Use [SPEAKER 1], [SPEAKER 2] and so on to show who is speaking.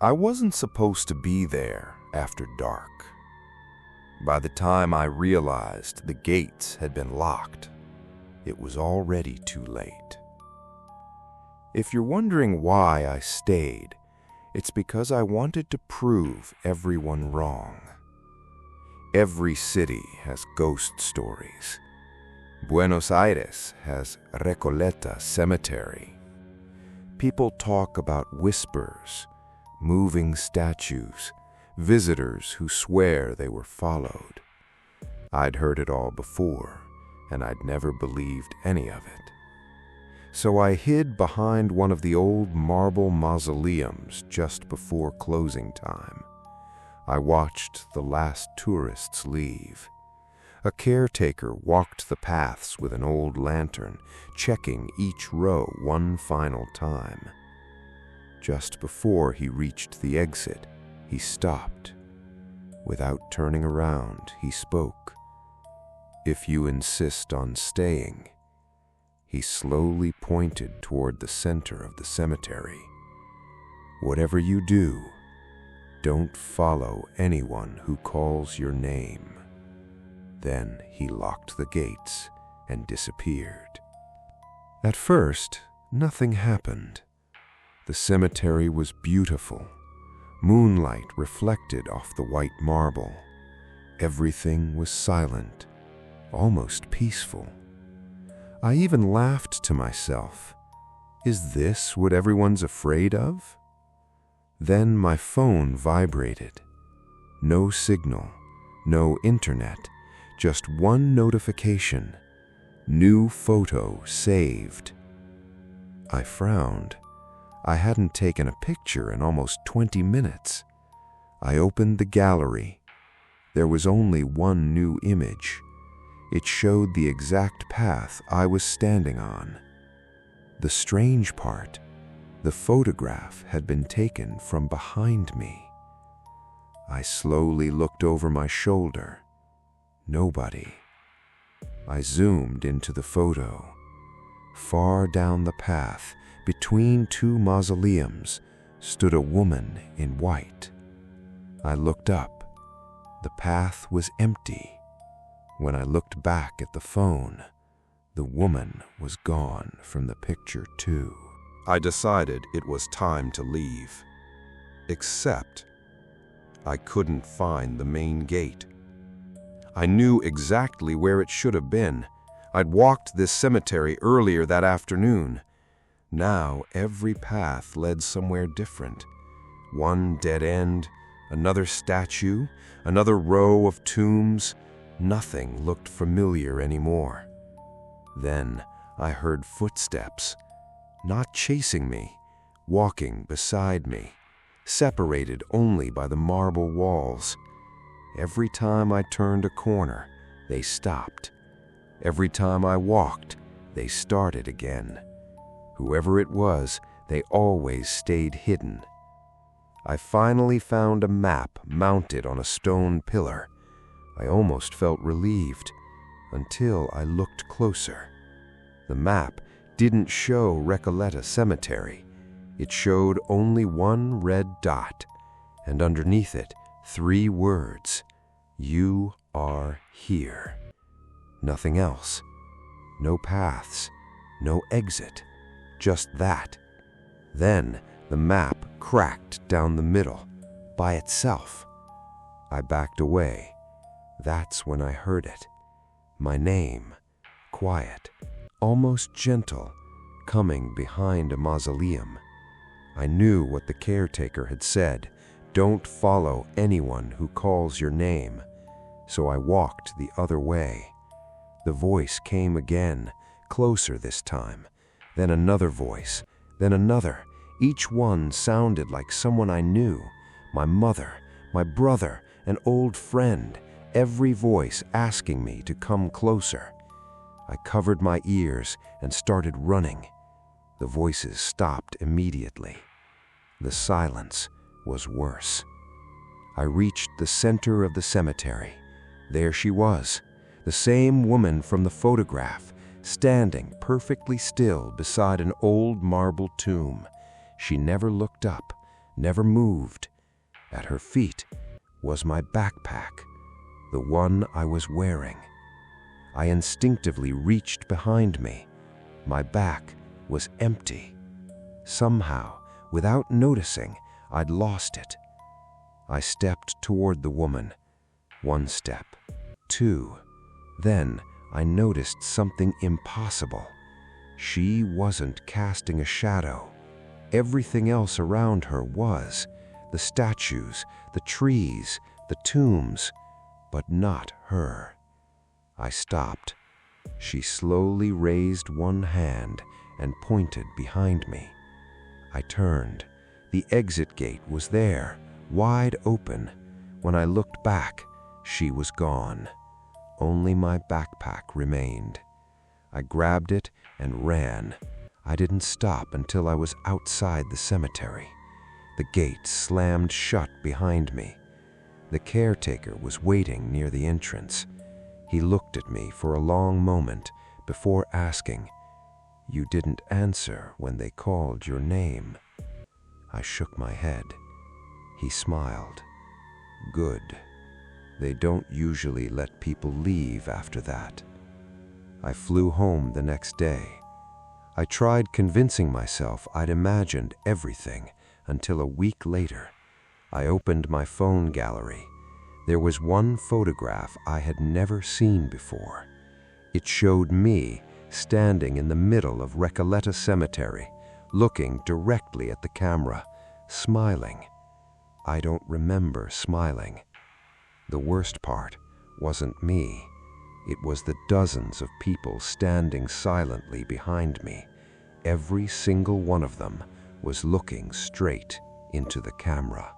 [SPEAKER 1] I wasn't supposed to be there after dark. By the time I realized the gates had been locked, it was already too late. If you're wondering why I stayed, it's because I wanted to prove everyone wrong. Every city has ghost stories. Buenos Aires has Recoleta Cemetery. People talk about whispers, moving statues, visitors who swear they were followed. I'd heard it all before, and I'd never believed any of it. So I hid behind one of the old marble mausoleums just before closing time. I watched the last tourists leave. A caretaker walked the paths with an old lantern, checking each row one final time. Just before he reached the exit, he stopped. Without turning around, he spoke. "If you insist on staying." He slowly pointed toward the center of the cemetery. "Whatever you do, don't follow anyone who calls your name." Then he locked the gates and disappeared. At first, nothing happened. The cemetery was beautiful. Moonlight reflected off the white marble. Everything was silent, almost peaceful. I even laughed to myself. Is this what everyone's afraid of? Then my phone vibrated. No signal, no internet, just one notification. New photo saved. I frowned. I hadn't taken a picture in almost 20 minutes. I opened the gallery. There was only one new image. It showed the exact path I was standing on. The strange part, the photograph had been taken from behind me. I slowly looked over my shoulder. Nobody. I zoomed into the photo. Far down the path, between two mausoleums, stood a woman in white. I looked up. The path was empty. When I looked back at the phone, the woman was gone from the picture too. I decided it was time to leave. Except I couldn't find the main gate. I knew exactly where it should have been. I'd walked this cemetery earlier that afternoon. Now every path led somewhere different. One dead end, another statue, another row of tombs. Nothing looked familiar anymore. Then I heard footsteps, not chasing me, walking beside me, separated only by the marble walls. Every time I turned a corner, they stopped. Every time I walked, they started again. Whoever it was, they always stayed hidden. I finally found a map mounted on a stone pillar. I almost felt relieved, until I looked closer. The map didn't show Recoleta Cemetery. It showed only one red dot, and underneath it, 3 words: "You are here." Nothing else. No paths, no exit, just that. Then the map cracked down the middle, by itself. I backed away. That's when I heard it. My name, quiet, almost gentle, coming behind a mausoleum. I knew what the caretaker had said. Don't follow anyone who calls your name. So I walked the other way. The voice came again, closer this time. Then another voice, then another. Each one sounded like someone I knew. My mother, my brother, an old friend. Every voice asking me to come closer. I covered my ears and started running. The voices stopped immediately. The silence was worse. I reached the center of the cemetery. There she was, the same woman from the photograph, standing perfectly still beside an old marble tomb. She never looked up, never moved. At her feet was my backpack, the one I was wearing. I instinctively reached behind me. My back was empty. Somehow, without noticing, I'd lost it. I stepped toward the woman. 1 step, 2. Then I noticed something impossible. She wasn't casting a shadow. Everything else around her was. The statues, the trees, the tombs, but not her. I stopped. She slowly raised one hand and pointed behind me. I turned. The exit gate was there, wide open. When I looked back, she was gone. Only my backpack remained. I grabbed it and ran. I didn't stop until I was outside the cemetery. The gate slammed shut behind me. The caretaker was waiting near the entrance. He looked at me for a long moment before asking, "You didn't answer when they called your name." I shook my head. He smiled. "Good. They don't usually let people leave after that." I flew home the next day. I tried convincing myself I'd imagined everything until a week later. I opened my phone gallery. There was one photograph I had never seen before. It showed me standing in the middle of Recoleta Cemetery, looking directly at the camera, smiling. I don't remember smiling. The worst part wasn't me. It was the dozens of people standing silently behind me. Every single one of them was looking straight into the camera.